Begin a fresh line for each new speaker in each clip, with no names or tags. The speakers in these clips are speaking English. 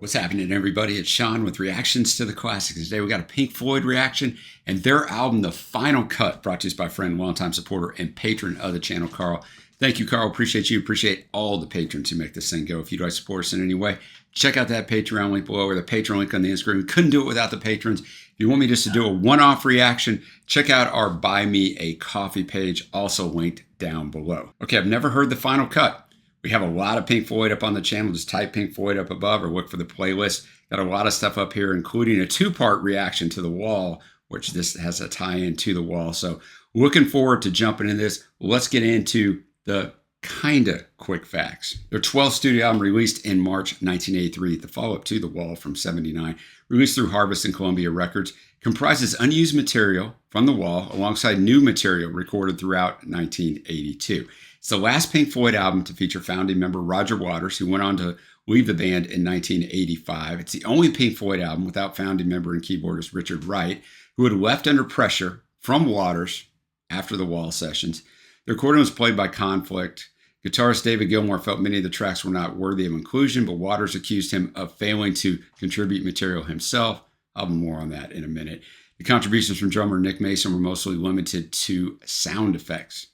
What's happening, everybody? It's Sean with Reactions to the Classics. Today we got a Pink Floyd reaction and their album, The Final Cut, brought to us by friend, longtime supporter, and patron of the channel, Carl. Thank you, Carl. Appreciate you. Appreciate all the patrons who make this thing go. If you'd like to support us in any way, check out that Patreon link below or the Patreon link on the Instagram. We couldn't do it without the patrons. If you want me just to do a one-off reaction, check out our Buy Me a Coffee page, also linked down below. Okay, I've never heard The Final Cut. We have a lot of Pink Floyd up on the channel. Just type Pink Floyd up above or look for the playlist. Got a lot of stuff up here, including a two-part reaction to The Wall, which this has a tie-in to The Wall. So looking forward to jumping into this. Let's get into the kinda quick facts. Their 12th studio album released in March 1983, the follow-up to The Wall from '79, released through Harvest and Columbia Records, comprises unused material from The Wall alongside new material recorded throughout 1982. It's the last Pink Floyd album to feature founding member Roger Waters, who went on to leave the band in 1985. It's the only Pink Floyd album without founding member and keyboardist Richard Wright, who had left under pressure from Waters after the Wall sessions. The recording was played by Conflict. Guitarist David Gilmour felt many of the tracks were not worthy of inclusion, but Waters accused him of failing to contribute material himself. I'll have more on that in a minute. The contributions from drummer Nick Mason were mostly limited to sound effects.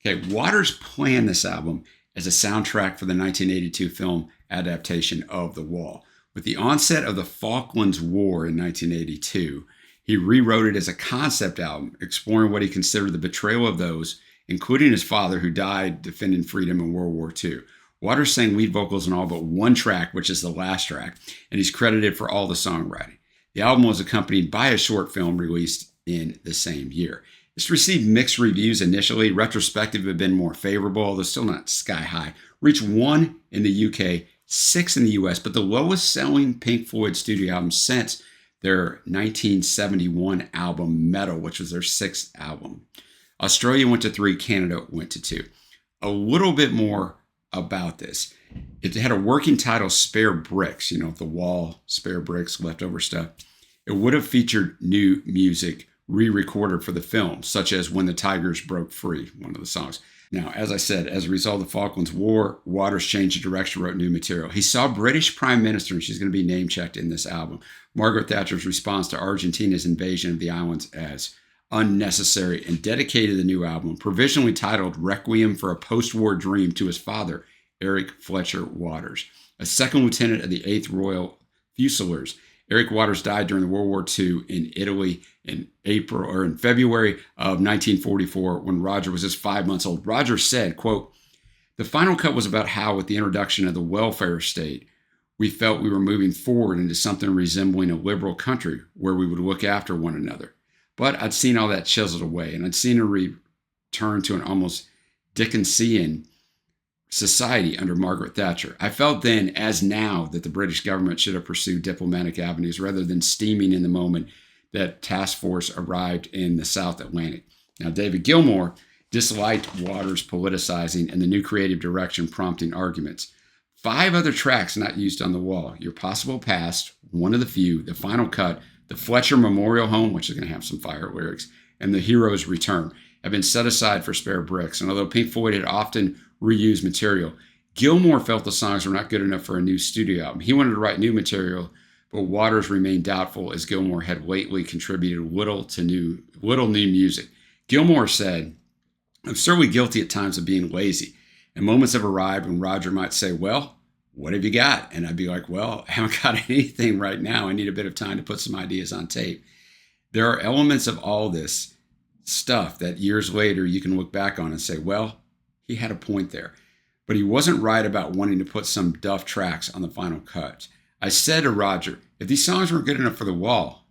Okay, Waters planned this album as a soundtrack for the 1982 film adaptation of The Wall. With the onset of the Falklands War in 1982, he rewrote it as a concept album, exploring what he considered the betrayal of those, including his father, who died defending freedom in World War II. Waters sang lead vocals on all but one track, which is the last track, and he's credited for all the songwriting. The album was accompanied by a short film released in the same year. This received mixed reviews initially. Retrospective have been more favorable, although still not sky high. Reached 1 in the UK, 6 in the US, but the lowest selling Pink Floyd studio album since their 1971 album Metal, which was their 6th album. Australia went to 3, Canada went to 2. A little bit more about this. It had a working title, Spare Bricks, The Wall, Spare Bricks, leftover stuff. It would have featured new music re-recorded for the film, such as When the Tigers Broke Free, one of the songs. Now, as I said, as a result of the Falklands War, Waters changed the direction, wrote new material. He saw British Prime Minister, and she's going to be name-checked in this album, Margaret Thatcher's response to Argentina's invasion of the islands as unnecessary, and dedicated the new album, provisionally titled Requiem for a Post-War Dream, to his father, Eric Fletcher Waters, a second lieutenant of the 8th Royal Fusiliers. Eric Waters died during World War II in Italy in February of 1944 when Roger was just 5 months old. Roger said, quote, "The Final Cut was about how, with the introduction of the welfare state, we felt we were moving forward into something resembling a liberal country where we would look after one another. But I'd seen all that chiseled away, and I'd seen a return to an almost Dickensian society under Margaret Thatcher. I felt then, as now, that the British government should have pursued diplomatic avenues rather than steaming in the moment that task force arrived in the South Atlantic." Now, David Gilmour disliked Waters' politicizing and the new creative direction prompting arguments. 5 other tracks not used on The Wall: Your Possible Past, One of the Few, The Final Cut, The Fletcher Memorial Home, which is going to have some fire lyrics, and The Hero's Return, have been set aside for Spare Bricks. And although Pink Floyd had often reused material, Gilmour felt the songs were not good enough for a new studio album. He wanted to write new material, but Waters remained doubtful, as Gilmour had lately contributed little new music. Gilmour said, "I'm certainly guilty at times of being lazy, and moments have arrived when Roger might say, 'Well, what have you got?' And I'd be like, 'Well, I haven't got anything right now. I need a bit of time to put some ideas on tape.' There are elements of all this stuff that years later you can look back on and say, well, he had a point there. But he wasn't right about wanting to put some duff tracks on the Final Cut. I said to Roger, if these songs weren't good enough for The Wall,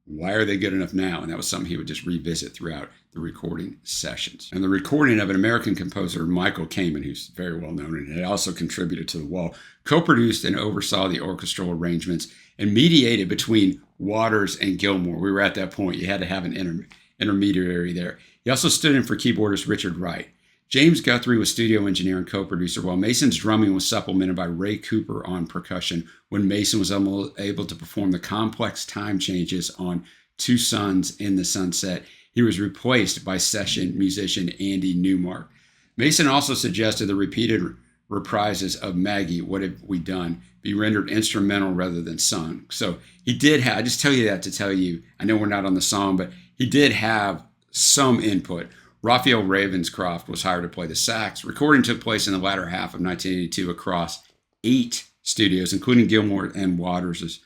why are they good enough now?" And that was something he would just revisit throughout the recording sessions. And the recording of an American composer, Michael Kamen, who's very well known and had also contributed to The Wall, co-produced and oversaw the orchestral arrangements and mediated between Waters and Gilmour. We were at that point. You had to have an intermediary there. He also stood in for keyboardist Richard Wright. James Guthrie was studio engineer and co-producer, while Mason's drumming was supplemented by Ray Cooper on percussion when Mason was able to perform the complex time changes on Two Suns in the Sunset. He was replaced by session musician Andy Newmark. Mason also suggested the repeated reprises of Maggie, What Have We Done, be rendered instrumental rather than sung. So he did have, I just tell you that to tell you, I know we're not on the song, but he did have some input. Raphael Ravenscroft was hired to play the sax. Recording took place in the latter half of 1982 across 8 studios, including Gilmour and Waters'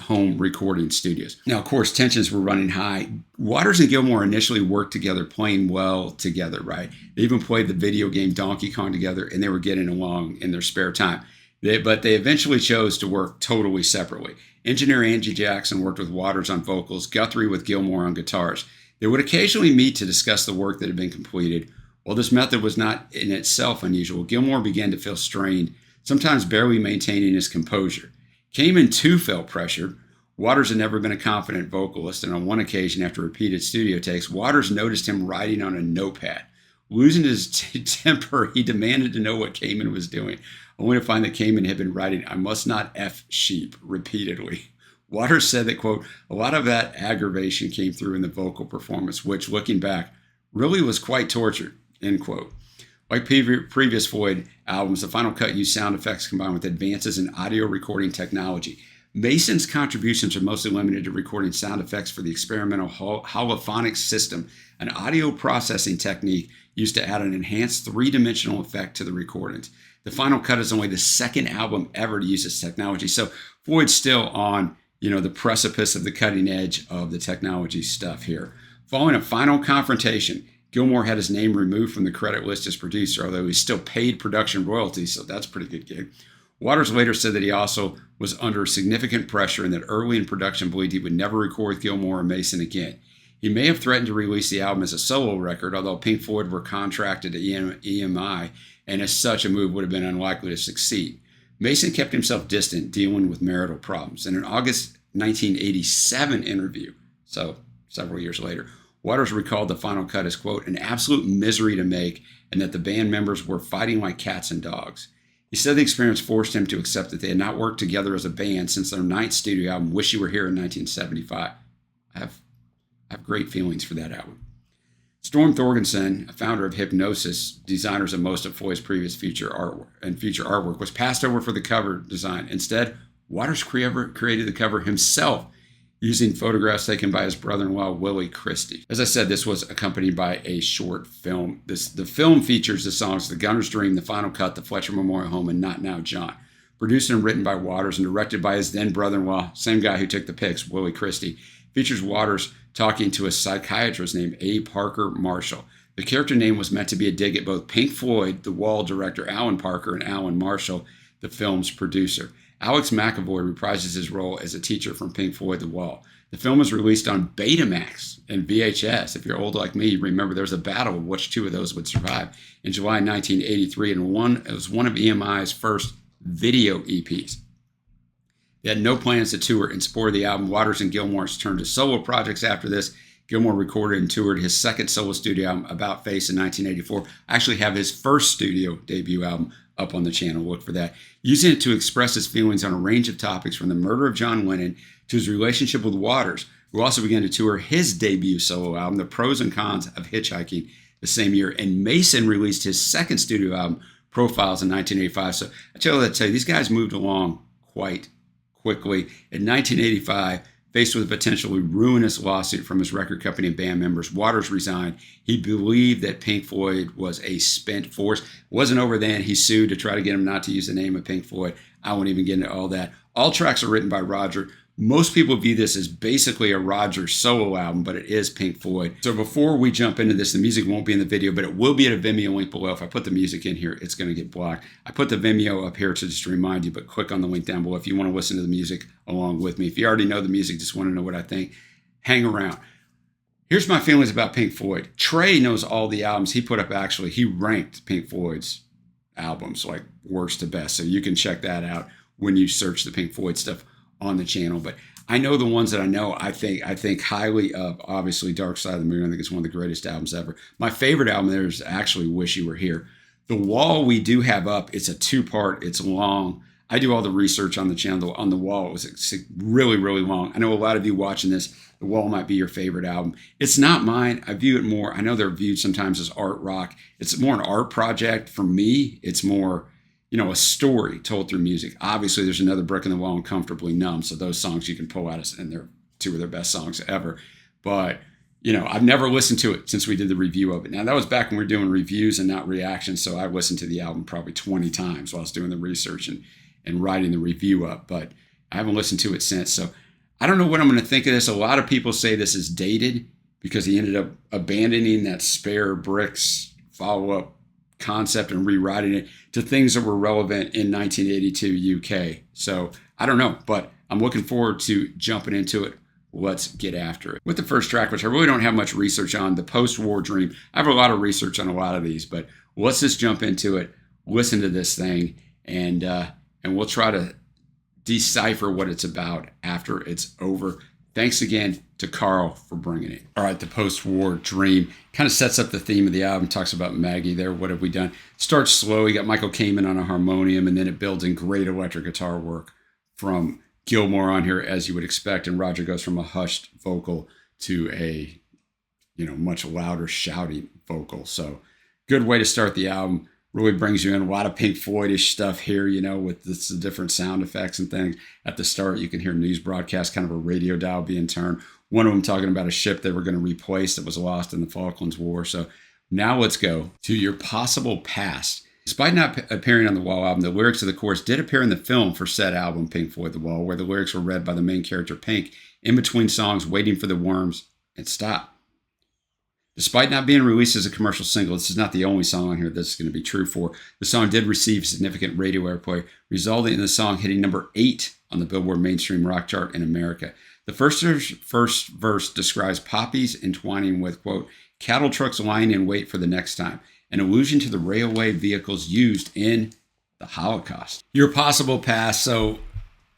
home recording studios. Now, of course, tensions were running high. Waters and Gilmour initially worked together, playing well together, right? They even played the video game Donkey Kong together, and they were getting along in their spare time. But they eventually chose to work totally separately. Engineer Angie Jackson worked with Waters on vocals, Guthrie with Gilmour on guitars. They would occasionally meet to discuss the work that had been completed. While this method was not in itself unusual, Gilmour began to feel strained, sometimes barely maintaining his composure. Kamen too felt pressured. Waters had never been a confident vocalist, and on one occasion, after repeated studio takes, Waters noticed him writing on a notepad. Losing his temper, he demanded to know what Kamen was doing, only to find that Kamen had been writing, "I must not F sheep," repeatedly. Waters said that, quote, a lot of that aggravation came through in the vocal performance, which, looking back, really was quite tortured, end quote. Like previous Floyd albums, the final cut used sound effects combined with advances in audio recording technology. Mason's contributions are mostly limited to recording sound effects for the experimental holophonic system, an audio processing technique used to add an enhanced 3-dimensional effect to the recordings. The final cut is only the second album ever to use this technology. So Floyd's still on, the precipice of the cutting edge of the technology stuff here. Following a final confrontation, Gilmour had his name removed from the credit list as producer, although he still paid production royalties, so that's a pretty good gig. Waters later said that he also was under significant pressure and that early in production believed he would never record with Gilmour or Mason again. He may have threatened to release the album as a solo record, although Pink Floyd were contracted to EMI, and as such a move would have been unlikely to succeed. Mason kept himself distant, dealing with marital problems. In an August 1987 interview, so several years later, Waters recalled the final cut as, quote, an absolute misery to make, and that the band members were fighting like cats and dogs. He said the experience forced him to accept that they had not worked together as a band since their 9th studio album, Wish You Were Here, in 1975. I have great feelings for that album. Storm Thorgerson, a founder of Hypnosis, designers of most of Floyd's previous future artwork, was passed over for the cover design. Instead, Waters created the cover himself, using photographs taken by his brother-in-law, Willie Christie. As I said, this was accompanied by a short film. The film features the songs The Gunner's Dream, The Final Cut, The Fletcher Memorial Home, and Not Now, John. Produced and written by Waters and directed by his then brother-in-law, same guy who took the pics, Willie Christie, features Waters talking to a psychiatrist named A. Parker Marshall. The character name was meant to be a dig at both Pink Floyd, The Wall director Alan Parker, and Alan Marshall, the film's producer. Alex McAvoy reprises his role as a teacher from Pink Floyd, The Wall. The film was released on Betamax and VHS. If you're old like me, you remember there was a battle of which two of those would survive in July 1983, and it was one of EMI's first video EPs. They had no plans to tour. In support of the album, Waters and Gilmour turned to solo projects after this. Gilmour recorded and toured his second solo studio album, About Face, in 1984. I actually have his first studio debut album up on the channel. Look for that. Using it to express his feelings on a range of topics, from the murder of John Lennon to his relationship with Waters, who also began to tour his debut solo album, The Pros and Cons of Hitchhiking, the same year. And Mason released his second studio album, Profiles, in 1985. So I tell you, these guys moved along quite quickly. In 1985, faced with a potentially ruinous lawsuit from his record company and band members, Waters resigned. He believed that Pink Floyd was a spent force. It wasn't over then. He sued to try to get him not to use the name of Pink Floyd. I won't even get into all that. All tracks are written by Roger. Most people view this as basically a Roger solo album, but it is Pink Floyd. So before we jump into this, the music won't be in the video, but it will be at a Vimeo link below. If I put the music in here, it's going to get blocked. I put the Vimeo up here to just remind you, but click on the link down below if you want to listen to the music along with me. If you already know the music, just want to know what I think, hang around. Here's my feelings about Pink Floyd. Trey knows all the albums he put up. Actually, he ranked Pink Floyd's albums like worst to best, so you can check that out when you search the Pink Floyd stuff on the channel. But I know the ones that I know. I think highly of, obviously, Dark Side of the Moon. I think it's one of the greatest albums ever. My favorite album there is actually Wish You Were Here. The Wall we do have up. It's a 2-part. It's long. I do all the research on the channel. On The Wall, it was really, really long. I know a lot of you watching this, The Wall might be your favorite album. It's not mine. I view it more, I know they're viewed sometimes as art rock. It's more an art project. For me, it's more, a story told through music. Obviously, there's Another Brick in the Wall and Comfortably Numb. So those songs you can pull out, and they're two of their best songs ever. But, I've never listened to it since we did the review of it. Now, that was back when we were doing reviews and not reactions. So I listened to the album probably 20 times while I was doing the research and writing the review up. But I haven't listened to it since. So I don't know what I'm going to think of this. A lot of people say this is dated because he ended up abandoning that Spare Bricks follow-up concept and rewriting it to things that were relevant in 1982 UK. So I don't know, but I'm looking forward to jumping into it. Let's get after it. With the first track, which I really don't have much research on, The Post-War Dream. I have a lot of research on a lot of these, but let's just jump into it, listen to this thing, and we'll try to decipher what it's about after it's over. Thanks again to Carl for bringing it. All right, The Post-War Dream kind of sets up the theme of the album, talks about Maggie there, what have we done. Starts slow, you got Michael Kamen on a harmonium, and then it builds in great electric guitar work from Gilmore on here, as you would expect, and Roger goes from a hushed vocal to a, much louder shouting vocal. So good way to start the album. Really brings you in a lot of Pink Floyd-ish stuff here, with the different sound effects and things. At the start, you can hear news broadcasts, kind of a radio dial being turned. One of them talking about a ship they were going to replace that was lost in the Falklands War. So now let's go to Your Possible Past. Despite not appearing on the Wall album, the lyrics of the chorus did appear in the film for said album, Pink Floyd The Wall, where the lyrics were read by the main character, Pink, in between songs, waiting for the worms and stop. Despite not being released as a commercial single, this is not the only song on here this is going to be true for. The song did receive significant radio airplay, resulting in the song hitting number 8 on the Billboard Mainstream Rock Chart in America. The first verse describes poppies entwining with, quote, cattle trucks lying in wait for the next time, an allusion to the railway vehicles used in the Holocaust. Your Possible Past. So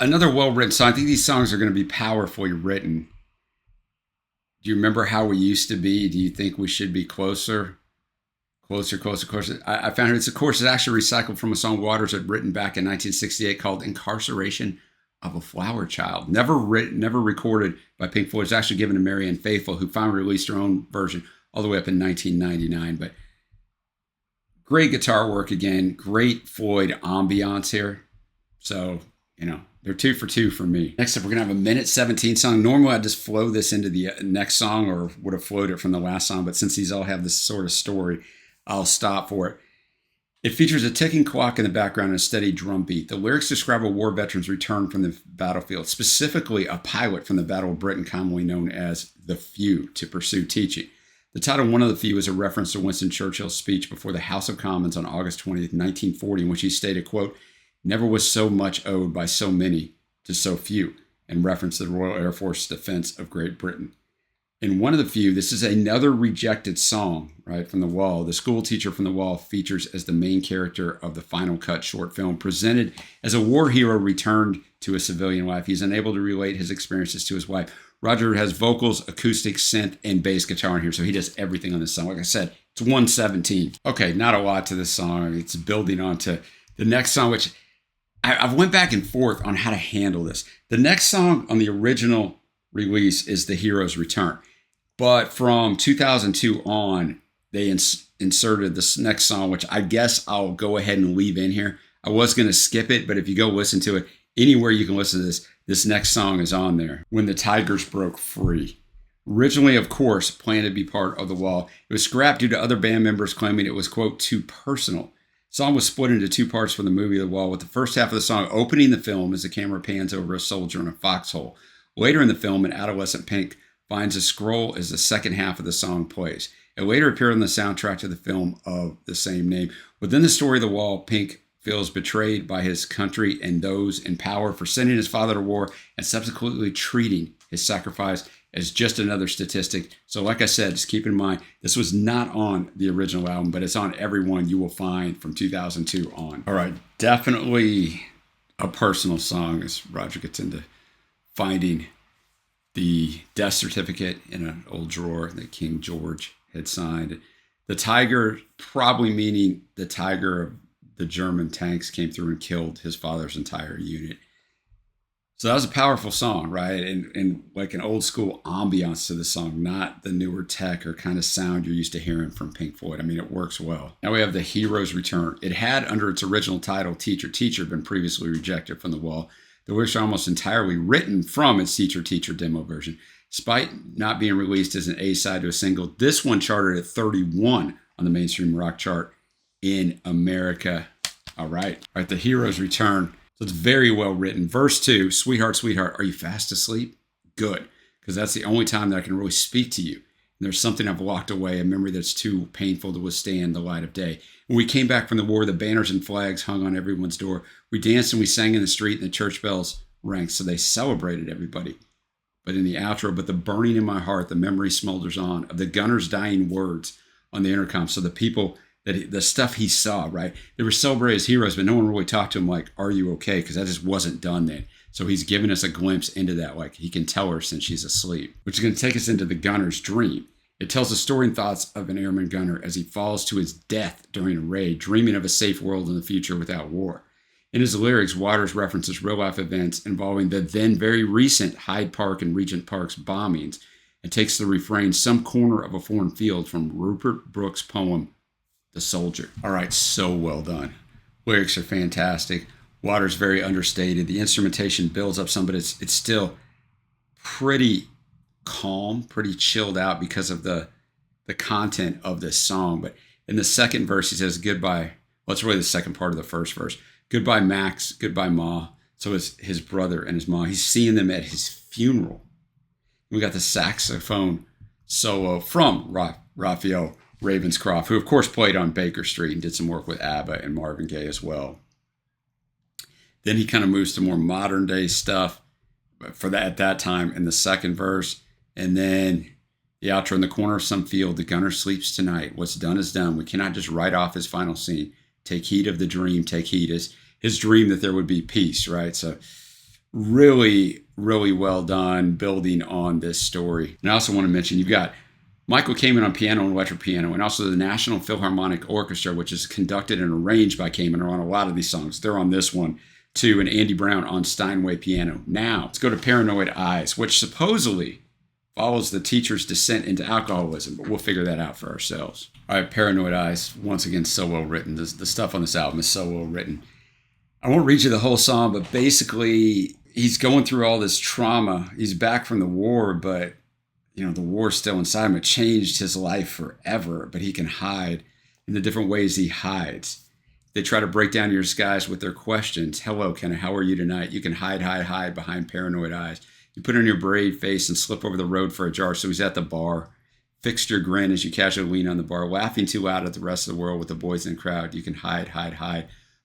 another well-written song. I think these songs are going to be powerfully written. Do you remember how we used to be? Do you think we should be closer? Closer. I found it's actually recycled from a song Waters had written back in 1968 called Incarceration of a Flower Child. Never recorded by Pink Floyd. It's actually given to Marianne Faithfull, who finally released her own version all the way up in 1999. But great guitar work again. Great Floyd ambiance here. So, they're 2 for 2 for me. Next up, we're going to have a minute 17 song. Normally, I'd just flow this into the next song or would have flowed it from the last song. But since these all have this sort of story, I'll stop for it. It features a ticking clock in the background and a steady drum beat. The lyrics describe a war veteran's return from the battlefield, specifically a pilot from the Battle of Britain, commonly known as the Few, to pursue teaching. The title, One of the Few, is a reference to Winston Churchill's speech before the House of Commons on August 20th, 1940, in which he stated, quote, never was so much owed by so many to so few, in reference to the Royal Air Force defense of Great Britain. In One of the Few, this is another rejected song, right, from The Wall. The school teacher from The Wall features as the main character of the Final Cut short film, presented as a war hero returned to a civilian life. He's unable to relate his experiences to his wife. Roger has vocals, acoustic, synth, and bass guitar in here, so he does everything on this song. Like I said, it's 117. Okay, not a lot to this song. It's building on to the next song, which I've went back and forth on how to handle this. The next song on the original release is The Hero's Return. But from 2002 on, they inserted this next song, which I guess I'll go ahead and leave in here. I was going to skip it, but if you go listen to it, anywhere you can listen to this next song is on there, When the Tigers Broke Free. Originally, of course, planned to be part of The Wall. It was scrapped due to other band members claiming it was, quote, too personal. The song was split into 2 parts for the movie The Wall, with the first half of the song opening the film as the camera pans over a soldier in a foxhole. Later in the film, an adolescent Pink finds a scroll as the second half of the song plays. It later appeared on the soundtrack to the film of the same name. Within the story of The Wall, Pink feels betrayed by his country and those in power for sending his father to war and subsequently treating his sacrifice as just another statistic. So like I said, just keep in mind, this was not on the original album, but it's on every one you will find from 2002 on. All right, definitely a personal song as Roger gets into finding the death certificate in an old drawer that King George had signed. The tiger, probably meaning the tiger of the German tanks, came through and killed his father's entire unit. So that was a powerful song, right? And like an old school ambiance to the song, not the newer tech or kind of sound you're used to hearing from Pink Floyd. I mean, it works well. Now we have The Hero's Return. It had, under its original title, Teacher, Teacher, been previously rejected from the wall. The lyrics are almost entirely written from its Teacher, Teacher demo version. Despite not being released as an A-side to a single, this one charted at 31 on the mainstream rock chart in America. All right, The Hero's Return. So it's very well written. Verse 2, sweetheart, sweetheart, are you fast asleep? Good, because that's the only time that I can really speak to you. And there's something I've locked away, a memory that's too painful to withstand the light of day. When we came back from the war, the banners and flags hung on everyone's door. We danced and we sang in the street, and the church bells rang, so they celebrated everybody. But in the outro, but the burning in my heart, the memory smolders on of the gunner's dying words on the intercom. So the people, the stuff he saw, right? They were celebrated as heroes, but no one really talked to him like, are you okay? Because that just wasn't done then. So he's giving us a glimpse into that, like he can tell her since she's asleep, which is going to take us into the gunner's dream. It tells the story and thoughts of an airman gunner as he falls to his death during a raid, dreaming of a safe world in the future without war. In his lyrics, Waters references real-life events involving the then very recent Hyde Park and Regent Park's bombings and takes the refrain, some corner of a foreign field, from Rupert Brooks' poem, The Soldier. All right, so well done. Lyrics are fantastic. Waters very understated. The instrumentation builds up some, but it's still pretty calm, pretty chilled out because of the content of this song. But in the second verse, he says, goodbye. Well, it's really the second part of the first verse. Goodbye, Max. Goodbye, Ma. So it's his brother and his mom. He's seeing them at his funeral. We got the saxophone solo from Raphael Ravenscroft, who of course played on Baker Street and did some work with ABBA and Marvin Gaye as well. Then he kind of moves to more modern day stuff for that at that time in the second verse. And then the outro, in the corner of some field, the gunner sleeps tonight. What's done is done. We cannot just write off his final scene. Take heed of the dream. Take heed. His dream that there would be peace, right? So really, really well done building on this story. And I also want to mention, you've got Michael Kamen on piano and electric piano, and also the National Philharmonic Orchestra, which is conducted and arranged by Kamen, are on a lot of these songs. They're on this one too, and Andy Brown on Steinway piano. Now, let's go to Paranoid Eyes, which supposedly follows the teacher's descent into alcoholism, but we'll figure that out for ourselves. All right, Paranoid Eyes, once again, so well written. The stuff on this album is so well written. I won't read you the whole song, but basically, he's going through all this trauma. He's back from the war, but the war's still inside him. It changed his life forever, but he can hide in the different ways he hides. They try to break down your disguise with their questions. Hello, Kenna, how are you tonight? You can hide behind paranoid eyes. You put on your brave face and slip over the road for a jar. So he's at the bar. Fixed your grin as you casually lean on the bar, laughing too loud at the rest of the world with the boys in the crowd. You can hide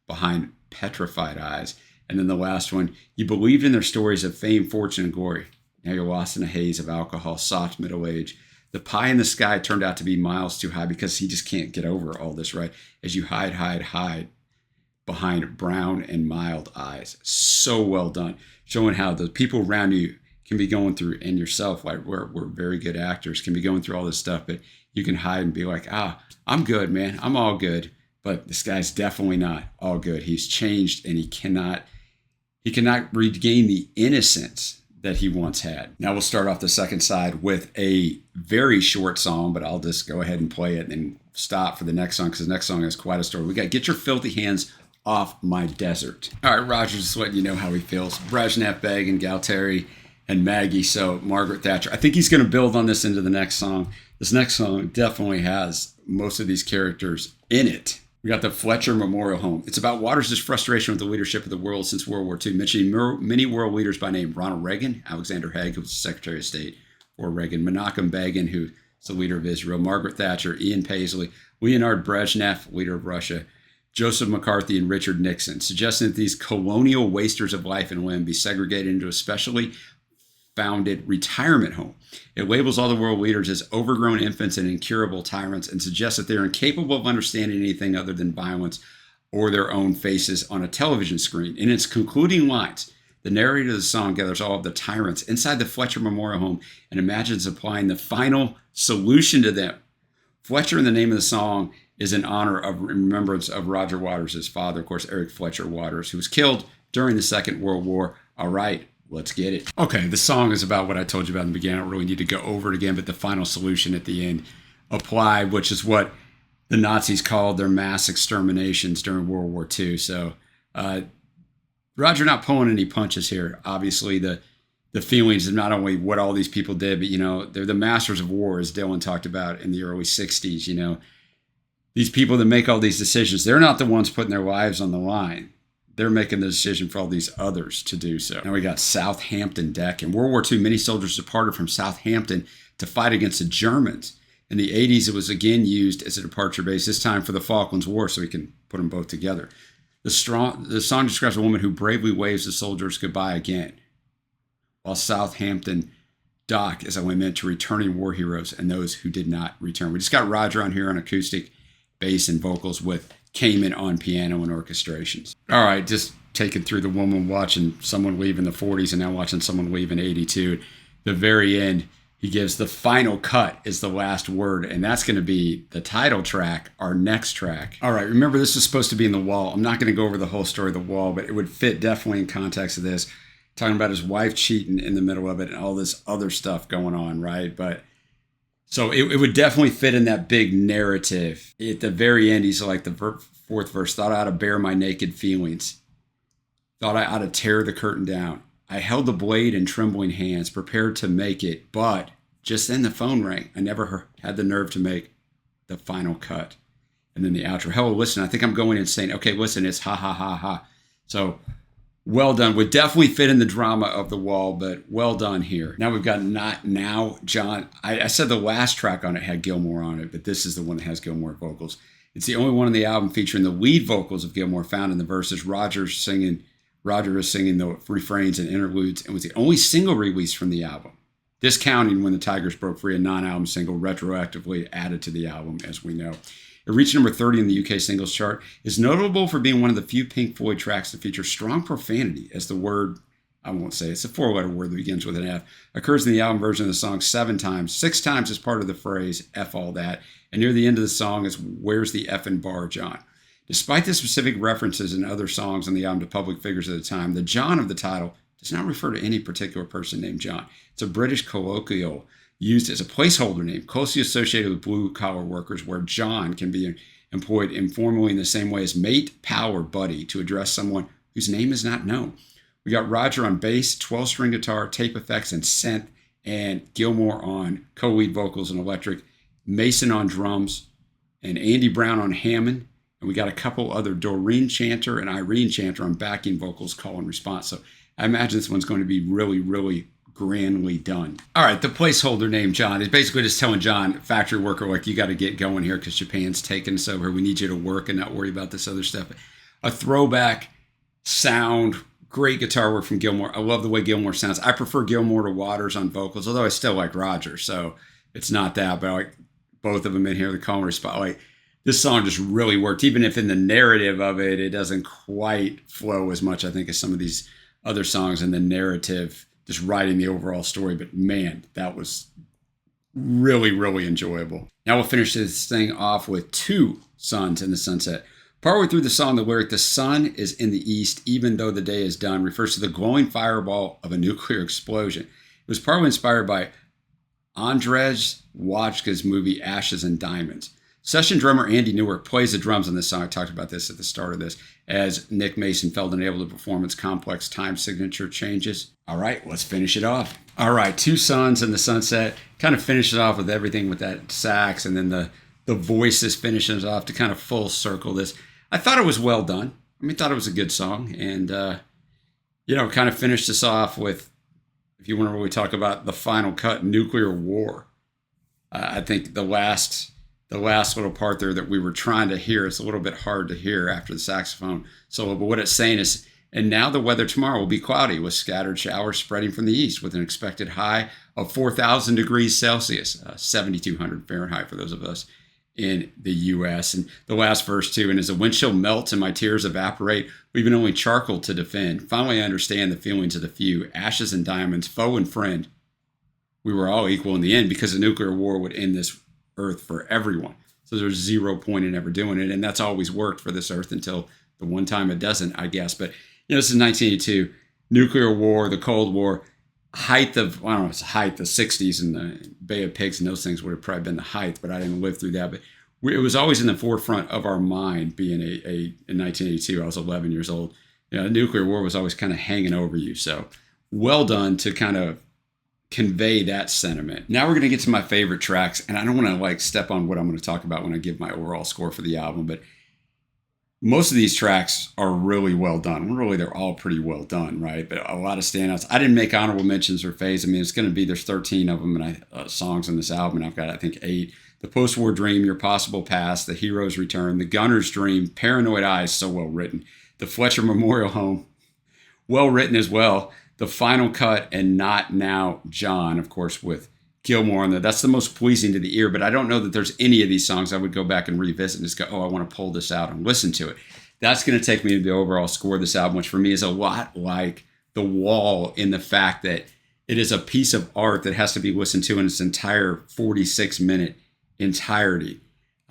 behind petrified eyes. And then the last one, you believed in their stories of fame, fortune, and glory. Now you're lost in a haze of alcohol, soft middle age. The pie in the sky turned out to be miles too high because he just can't get over all this, right? As you hide behind brown and mild eyes. So well done. Showing how the people around you can be going through, and yourself, like we're very good actors, can be going through all this stuff, but you can hide and be like, I'm good, man. I'm all good. But this guy's definitely not all good. He's changed, and he cannot regain the innocence that he once had. Now we'll start off the second side with a very short song, but I'll just go ahead and play it and stop for the next song, because the next song has quite a story. We got Get Your Filthy Hands Off My Desert. All right, Roger's just letting you know how he feels. Brezhnev, Beg, and Galtieri, and Maggie, so Margaret Thatcher. I think he's going to build on this into the next song. This next song definitely has most of these characters in it. We got the Fletcher Memorial Home. It's about Waters' frustration with the leadership of the world since World War II, mentioning many world leaders by name. Ronald Reagan, Alexander Haig, who was Secretary of State for Reagan, Menachem Begin, who's the leader of Israel, Margaret Thatcher, Ian Paisley, Leonid Brezhnev, leader of Russia, Joseph McCarthy, and Richard Nixon, suggesting that these colonial wasters of life and limb be segregated into a specially founded retirement home. It labels all the world leaders as overgrown infants and incurable tyrants, and suggests that they're incapable of understanding anything other than violence or their own faces on a television screen. In its concluding lines, the narrator of the song gathers all of the tyrants inside the Fletcher Memorial Home and imagines applying the final solution to them. Fletcher, in the name of the song, is in honor of remembrance of Roger Waters' father, of course, Eric Fletcher Waters, who was killed during the Second World War. All right, Let's get it. Okay, the song is about what I told you about in the beginning. I don't really need to go over it again, but the final solution at the end applied, which is what the Nazis called their mass exterminations during World War II. So Roger not pulling any punches here. Obviously, the feelings of not only what all these people did, but, they're the masters of war, as Dylan talked about in the early 60s. These people that make all these decisions, they're not the ones putting their lives on the line. They're making the decision for all these others to do so. Now we got Southampton Deck. In World War II, many soldiers departed from Southampton to fight against the Germans. In the 80s, it was again used as a departure base, this time for the Falklands War, so we can put them both together. The song describes a woman who bravely waves the soldiers goodbye again, while Southampton Dock is only meant to returning war heroes and those who did not return. We just got Roger on here on acoustic bass and vocals with Kamen on piano and orchestrations. All right, just taking through the woman watching someone leave in the 40s and now watching someone leave in 82. The very end, he gives the final cut is the last word, and that's going to be the title track, our next track. All right, remember this is supposed to be in The Wall. I'm not going to go over the whole story of The Wall, but it would fit definitely in context of this, talking about his wife cheating in the middle of it and all this other stuff going on, right? But so it would definitely fit in that big narrative. At the very end, he's like the fourth verse, thought I ought to bear my naked feelings. Thought I ought to tear the curtain down. I held the blade in trembling hands, prepared to make it, but just then the phone rang. I never had the nerve to make the final cut. And then the outro. Hello, listen, I think I'm going insane. Okay, listen, it's ha, ha, ha, ha. So well done. Would definitely fit in the drama of The Wall, but well done here. Now we've got Not Now, John. I said the last track on it had Gilmore on it, but this is the one that has Gilmore vocals. It's the only one on the album featuring the lead vocals of Gilmore found in the verses. Roger is singing the refrains and interludes, and was the only single release from the album, discounting When the Tigers Broke Free, a non-album single retroactively added to the album, as we know. It reached number 30 in the UK singles chart. Is notable for being one of the few Pink Floyd tracks to feature strong profanity, as the word, I won't say, it's a four-letter word that begins with an F, occurs in the album version of the song 7 times, 6 times as part of the phrase, F all that, and near the end of the song is, where's the effing bar, John? Despite the specific references in other songs on the album to public figures at the time, the John of the title does not refer to any particular person named John. It's a British colloquial used as a placeholder name, closely associated with blue-collar workers, where John can be employed informally in the same way as mate, pal, or buddy to address someone whose name is not known. We got Roger on bass, 12-string guitar, tape effects, and synth, and Gilmore on co-lead vocals and electric, Mason on drums, and Andy Brown on Hammond, and we got a couple other Doreen Chanter and Irene Chanter on backing vocals, call and response. So I imagine this one's going to be really, really grandly done. All right, the placeholder name John is basically just telling John, factory worker, like, you got to get going here because Japan's taking us over. We need you to work and not worry about this other stuff. A throwback sound, great guitar work from Gilmore. I love the way Gilmore sounds. I prefer Gilmore to Waters on vocals, although I still like Roger, so it's not that, but I like both of them in here, the call and response. Like, this song just really worked, even if in the narrative of it, it doesn't quite flow as much, I think, as some of these other songs in the narrative, just writing the overall story. But man, that was really, really enjoyable. Now we'll finish this thing off with Two Suns in the Sunset. Partway through the song, the lyric, the sun is in the east, even though the day is done, refers to the glowing fireball of a nuclear explosion. It was partly inspired by Andrzej Wajda's movie Ashes and Diamonds. Session drummer Andy Newark plays the drums on this song. I talked about this at the start of this, as Nick Mason felt unable to perform its complex time signature changes. All right, let's finish it off. All right, Two Suns in the Sunset kind of finishes off with everything with that sax, and then the voices finishes off to kind of full circle this. I thought it was well done. I thought it was a good song, and kind of finished us off with, if you want to really talk about the final cut, nuclear war. I think the last little part there that we were trying to hear, it's a little bit hard to hear after the saxophone solo, but what it's saying is, and now the weather tomorrow will be cloudy with scattered showers spreading from the east with an expected high of 4,000 degrees Celsius, 7,200 Fahrenheit for those of us in the U.S. And the last verse too, and as the wind chill melts and my tears evaporate, leaving only charcoal to defend. Finally, I understand the feelings of the few, ashes and diamonds, foe and friend. We were all equal in the end because the nuclear war would end this earth for everyone. So there's 0 point in ever doing it. And that's always worked for this earth until the one time it doesn't, I guess. But, this is 1982. nuclear war, the Cold War, height of, I don't know, it's height, the 60s and the Bay of Pigs and those things would have probably been the height, but I didn't live through that. But it was always in the forefront of our mind being in 1982. I was 11 years old. The nuclear war was always kind of hanging over you. So well done to kind of convey that sentiment. Now we're going to get to my favorite tracks, and I don't want to like step on what I'm going to talk about when I give my overall score for the album, but most of these tracks are really well done. Really, they're all pretty well done, right? But a lot of standouts. I didn't make honorable mentions or phase. I mean, it's going to be, there's 13 of them and songs on this album, and I've got, I think, 8. The Post-War Dream, Your Possible Past, The Hero's Return, The Gunner's Dream, Paranoid Eyes, so well written. The Fletcher Memorial Home, well written as well. The Final Cut, and Not Now, John, of course, with Gilmore on there. That's the most pleasing to the ear, but I don't know that there's any of these songs I would go back and revisit and just go, oh, I want to pull this out and listen to it. That's going to take me to the overall score of this album, which for me is a lot like The Wall in the fact that it is a piece of art that has to be listened to in its entire 46-minute entirety.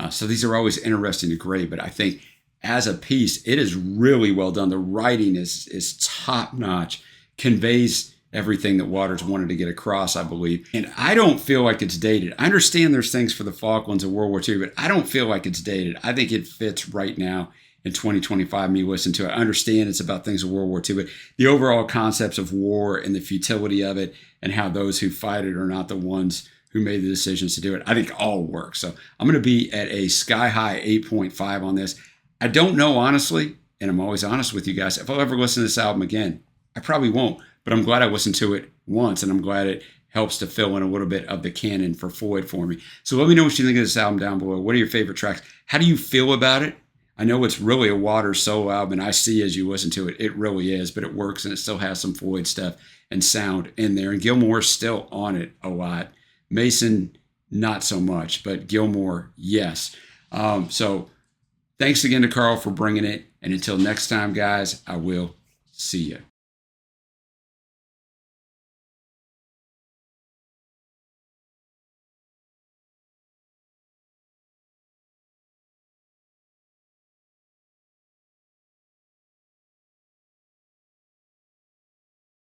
So these are always interesting and great, but I think as a piece, it is really well done. The writing is top-notch, conveys everything that Waters wanted to get across, I believe. And I don't feel like it's dated. I understand there's things for the Falklands and World War II, but I don't feel like it's dated. I think it fits right now in 2025, me listening to it. I understand it's about things of World War II, but the overall concepts of war and the futility of it and how those who fight it are not the ones who made the decisions to do it, I think all work. So I'm going to be at a sky-high 8.5 on this. I don't know, honestly, and I'm always honest with you guys, if I'll ever listen to this album again. I probably won't. But I'm glad I listened to it once, and I'm glad it helps to fill in a little bit of the canon for Floyd for me. So let me know what you think of this album down below. What are your favorite tracks? How do you feel about it? I know it's really a Waters solo album, and I see as you listen to it, it really is, but it works, and it still has some Floyd stuff and sound in there. And Gilmore's still on it a lot. Mason, not so much, but Gilmore, yes. So thanks again to Carl for bringing it. And until next time, guys, I will see you.